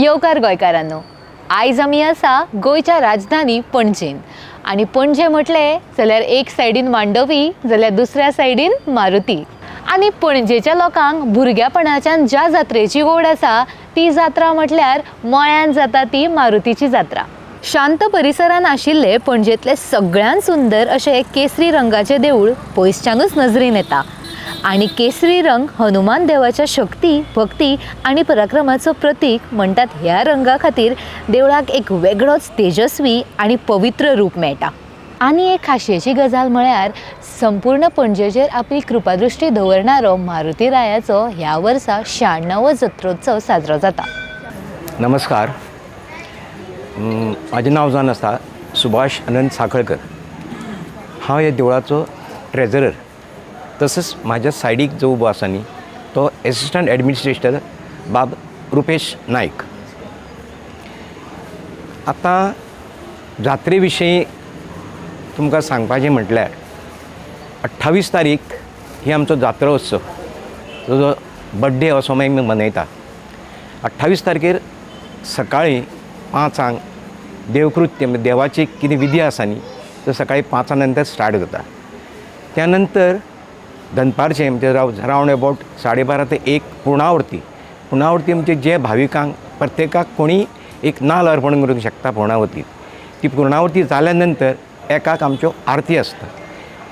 येवकार गोंयकारांनो, आयज आमी आसा गोंयच्या राजधानी पणजेन आनी पणजे म्हटले जाल्यार एक सायडीन मांडवी जाल्यार दुसऱ्या सायडीन मारुती। आनी पणजेच्या लोकांक भुरग्यापणाच्यान ज्या जात्रेची ओढ आसा ती जात्रा म्हटल्यार मळ्यान जाता ती मारुतीची जात्रा। शांत परिसरान आशिल्ले पणजेतले सगळ्यात सुंदर अशें एक केसरी रंगाचे देऊळ पयसच्यानूच नजरेन येता। आणि केसरी रंग हनुमान देवाच्या शक्ती, भक्ती आणि पराक्रमाचो प्रतीक म्हणटात। ह्या रंगा खातीर देवळाक एक वेगळोच तेजस्वी आणि पवित्र रूप मेळटा। आनी एक खाशेची गजाल म्हळ्यार संपूर्ण पणजेचेर आपली कृपादृश्टी दवरणारो मारुती रायाचो ह्या वर्सा 96वो जत्रोत्सव साजरो जाता। नमस्कार, माझें नांव जावन आसा सुभाष अनंत साखळकर। हांव ह्या देवळाचो ट्रेजरर। तसंच माझ्या सायडीक जो उबो आसा न्ही तो एसिस्टंट एडमिनिस्ट्रेटर बाब रुपेश नायक। आतां जात्रे विशीं तुमकां सांगपाचें म्हटल्यार 28 तारीख ही आमचो जात्रा उत्सव, जो बड्डे असो आमी मनयता। 28 तारखेर सकाळीं 5 देवकृत्य देवाची कितें विधी आसा न्ही तो सकाळीं 5 नंतर स्टार्ट जाता। त्यानंतर दनपारचें म्हणजे रावंड अबावट 12:30 ते 1 पुर्णावृत्ती म्हणजे जे भाविकांक प्रत्येकाक कोणी एक नाल्ल अर्पण करूंक शकता पुर्णावृत्तीक। ती पुर्णावृत्ती जाल्या नंतर एकाक आमच्यो आरती आसता।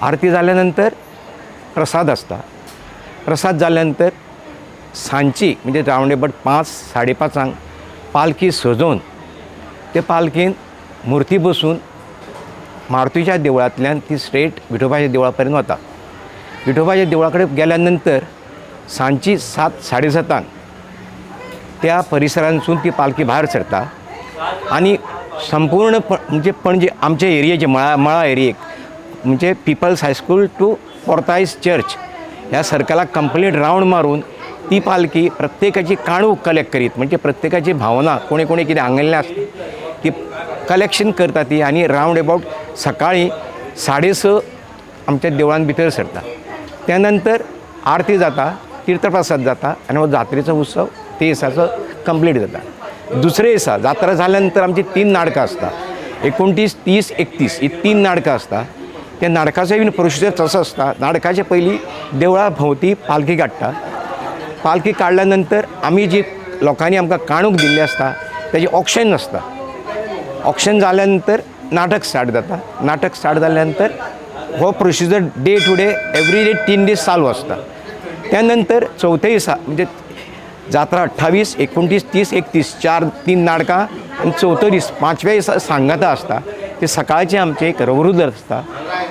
आरती जाल्या नंतर प्रसाद आसता। प्रसाद जाल्या नंतर सांजची म्हणजे रावंड अबावट 5-5:30 पालखी सजोवन ते पालखेन मुर्ती बसून मारुतीच्या देवळांतल्यान ती स्ट्रेट विठोबाच्या देवळा पर्यंत वता। विठोबाच्या देवळा कडेन गेल्या नंतर सांजची 7-7:30 त्या परिसरांतसून ती पालखी भायर सरता आनी संपूर्ण म्हणजे पणजे आमच्या एरियेचे मळा एरियेक म्हणजे पिपल्स हायस्कूल टू पोर्तायज चर्च ह्या सर्कलाक कंप्लीट रावंड मारून ती पालखी प्रत्येकाची काणूक कलेक्ट करीत, म्हणजे प्रत्येकाची भावना कोणी कोणी कितें हांगल्लें आसता ती कलेक्शन करता ती आनी रावंड अबावट सकाळीं 6:30 आमच्या देवळान भितर सरता। त्यानंतर आरती जाता, तीर्थप्रसाद जाता आनी हो जात्रेचो उत्सव ते दिसाचो कंप्लीट जाता। दुसरे दिसा जात्रा जाल्या नंतर आमची 3 नाटकां आसता। 29, 30, 31 ही 3 नाटकां आसता। त्या नाटकाचोय बीन प्रोसिजर तसो आसता। नाटकाचे पयलीं देवळा भोंवती पालखी काडटा। पालखी काडल्या नंतर आमी जी लोकांनी आमकां काणूक दिल्ली आसता तेजें ऑक्शन आसता। ऑक्शन जाल्या नंतर नाटक स्टार्ट जाता। नाटक स्टार्ट जाल्या नंतर हो procedure day to day every day 3 दीस चालू आसता। त्यानंतर चवथ्या दिसा म्हणजे जात्रा 28, 29, 30, 31 3 नाटकां आनी चवथो दीस 5व्या दिसा सांगाता आसता। ते सकाळचें आमचें एक लघुरुद्र आसता।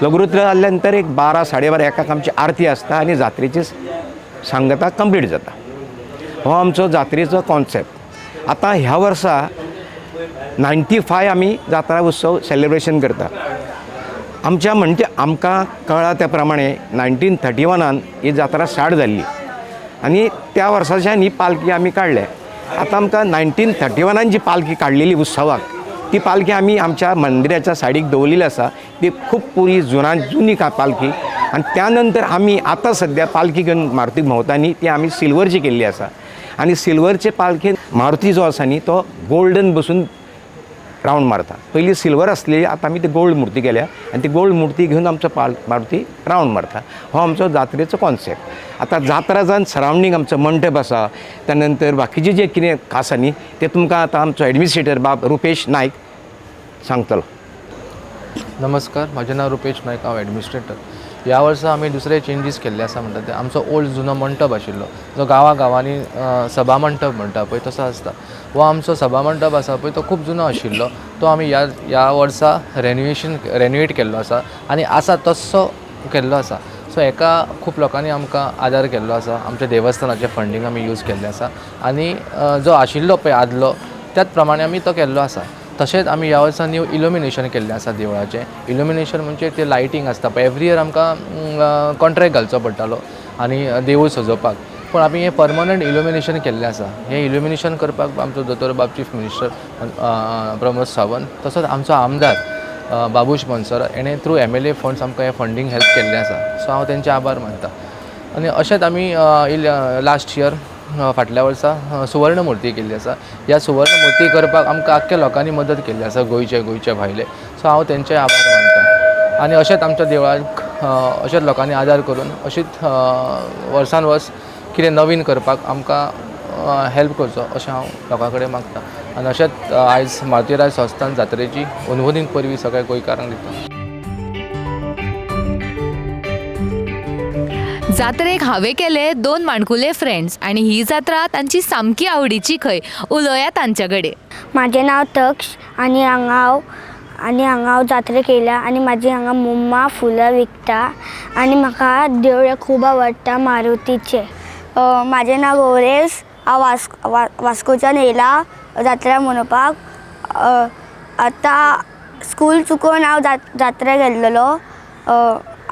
लघुरुद्र जाल्या नंतर एक 12-12:30 आमची आरती आसता आनी जात्रेची सांगता कंप्लीट जाता। हो आमचो जात्रेचो कॉन्सेप्ट। आतां ह्या वर्सा 95 आमी जात्रा उत्सव सेलिब्रेशन करता। आमच्या म्हणजे आमकां कळ्ळा त्या प्रमाणे 1931 ही जात्रा स्टार्ट जाल्ली आनी त्या वर्साच्यान ही पालखी आमी काडल्या। आतां आमकां 1931 जी पालखी काडलेली उत्सवाक ती पालखी आमी आमच्या मंदिराच्या सायडीक दवरलेली आसा। ती खूब जुनी पालखी आनी त्यानंतर आमी आतां सद्या पालखी घेवन मारुतीक भोंवता न्ही ती आमी सिल्वरची केल्ली आसा। आनी सिल्वरचे पालखेन मारुती जो आसा न्ही तो गोल्डन बसून रावंड मारता। पयलीं सिल्वर आसली, आतां आमी ती गोल्ड मुर्ती केल्या आनी ती गोल्ड मुर्ती घेवन आमचो मारुती रावंड मारता। हो आमचो जात्रेचो कॉन्सेप्ट। आतां जात्रा जावन सरावंडींग आमचो मंडप आसा, त्या नंतर बाकीचे जे कितें आसा न्ही ते तुमकां आतां आमचो एडमिनिस्ट्रेटर बाब रुपेश नायक सांगतलो। नमस्कार, म्हजें नांव रुपेश नायक, हांव एडमिनिस्ट्रेटर। ह्या वर्सा आमी दुसरे चेंजीस केल्ले आसा म्हणटा ते आमचो ओल्ड जुनो मंडप आशिल्लो जो गांवांनी सभा मंडप म्हणटा पळय तसो आसता। हो आमचो सभा मंडप आसा पळय तो खूब जुनो आशिल्लो, तो आमी ह्या वर्सा रेनोवेट केल्लो आसा आनी आसा तसो केल्लो आसा। सो हेका खूब लोकांनी आमकां आदार केल्लो आसा। आमच्या देवस्थानाचें फंडींग आमी यूज केल्लें आसा आनी जो आशिल्लो पळय आदलो त्याच प्रमाणे आमी तो केल्लो आसा। तशेंच आमी ह्या वर्सा न्यू इल्युमिनेशन केल्लें आसा देवळाचें। इल्युमिनेशन म्हणजे ते लायटींग आसता पळय, एवरी इयर आमकां कॉन्ट्रॅक्ट घालचो पडटालो आनी देवूळ सजोवपाक, पूण आमी हें परमनंट इल्युमिनेशन केल्लें आसा। हें इल्युमिनेशन करपाक आमचो दोतोर बाब चीफ मिनिस्टर प्रमोद सावंत तसोच आमचो आमदार बाबूश मनसर हेणें थ्रू MLA फंड्स आमकां हें फंडींग हेल्प केल्लें आसा। सो हांव तेंचे आभार मानता। आनी अशेंच आमी लास्ट इयर फाटल्या वर्सा सुवर्ण मूर्ती केल्ली आसा. ह्या सुवर्ण मूर्ती करपाक आमकां आख्ख्या लोकांनी मदत केल्ली आसा, गोंयचे भायले. सो हांव तेंचे आभार मानतां. आनी अशेंच आमच्या देवळाक अशेंच लोकांनी आदार करून अशीच वर्सान वर्स कितें नवीन करपाक आमकां हेल्प करचो अशें हांव लोकां कडेन मागतां. आनी अशेंच आयज मारुतीराय संस्थान जात्रेची उनवदीन परबीं सगळ्या गोंयकारांक दिता. जात्रेक हांवें केले 2 माणकुले फ्रेंड्स आनी ही जात्रा तांची सामकी आवडीची खंय. उलोवया तांच्या कडेन. माझे नाव तक्ष आणि हांगा जात्रेक येयला आणि माझी हांगा मम्मा फुलां विकता आणि म्हाका देवळे खूब आवडटा मारुतीचे. माझे नाव गौरेश. हांव वास्कोच्यान येयला जात्रा मनोवपाक. आतां स्कूल चुकोवन हांव जात्रेक गेल्लो.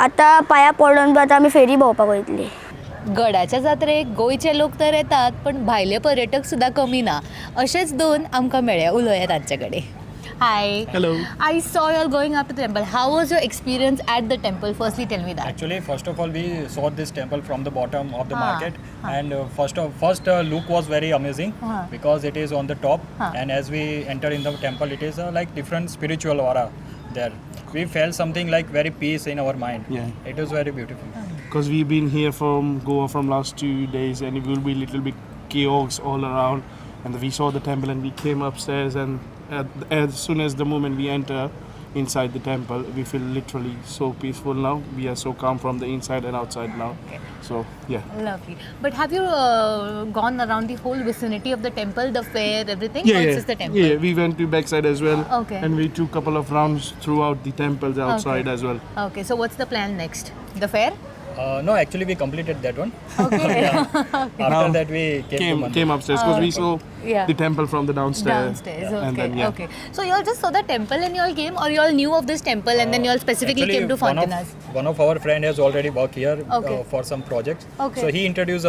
आतां पांयां पडून बी आतां आमी फेरी भोंवपाक वयतली. गड्याच्या जात्रेक गोंयचे लोक तर येतात पण भायले पर्यटक सुद्धा कमी ना. अशेच 2 आमकां मेळ्ळे. उलोवया तांचे कडेन. Hi. Hello. I saw you all going up to the temple. How was your experience at the temple? Firstly, tell me that. Actually, first of all, we saw this temple from the bottom of the Ah, market, and first look was very amazing because it is on the top, and as we enter in the temple, it is like different spiritual aura there. We felt something like very peace in our mind. Yeah. It was very beautiful. Because we've been here from Goa from last 2 days, and it will be little bit chaos all around. And we saw the temple, and we came upstairs, and as soon as the moment we enter inside the temple, we feel literally so peaceful now. We are so calm from the inside and outside now. Okay. So yeah. Lovely. But have you gone around the whole vicinity of the temple, the fair, everything? Or it's just the temple? Yeah, we went to backside as well. Okay. And we took couple of rounds throughout the temples outside as well. Okay, so what's the plan next? The fair? No, actually, we completed that one. Okay. After that, we came to Mandir. Came upstairs because we saw Yeah. the temple from the downstairs. Downstairs. Okay. And then Okay. So you all just saw the temple and you all came, or you all knew of this temple and then you all specifically Actually, came to Fontanas? one of our friend has already worked here Okay. for some projects. Okay. So he introduced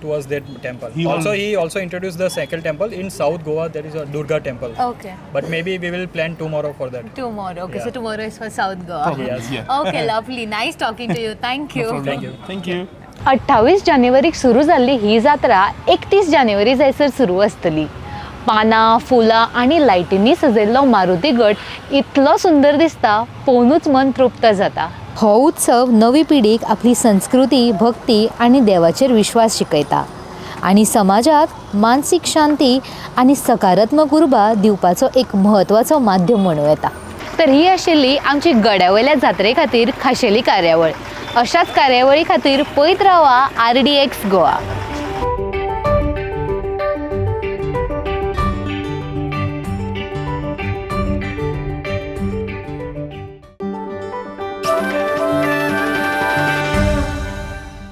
to us that temple. He He also introduced the second temple in South Goa. There is a Durga temple. Okay. But maybe we will plan tomorrow for that. Tomorrow. Okay, Yeah. so tomorrow is for South Goa. Yes. Yeah. Okay, lovely. Nice talking to you. Thank you. Thank you. Thank you. 28 जानेवारीक सुरू जाल्ली ही जात्रा 31 जानेवारी जायसर सुरू आसतली. पानां, फुलां आनी लायटींनी सजयल्लो मारुती गड इतलो सुंदर दिसता, पळोवनूच मन तृप्त जाता. हो उत्सव नवी पिढीक आपली संस्कृती, भक्ती आनी देवाचेर विश्वास शिकयता आनी समाजाक मानसीक शांती आनी सकारात्मक उर्बा दिवपाचो एक म्हत्वाचो माध्यम म्हणूं येता. तर ही आशिल्ली आमची गड्यावयल्या जात्रे खातीर खाशेली कार्यावळ. अशाच कार्यावळी खातीर पळयत रावा RDX गोवा.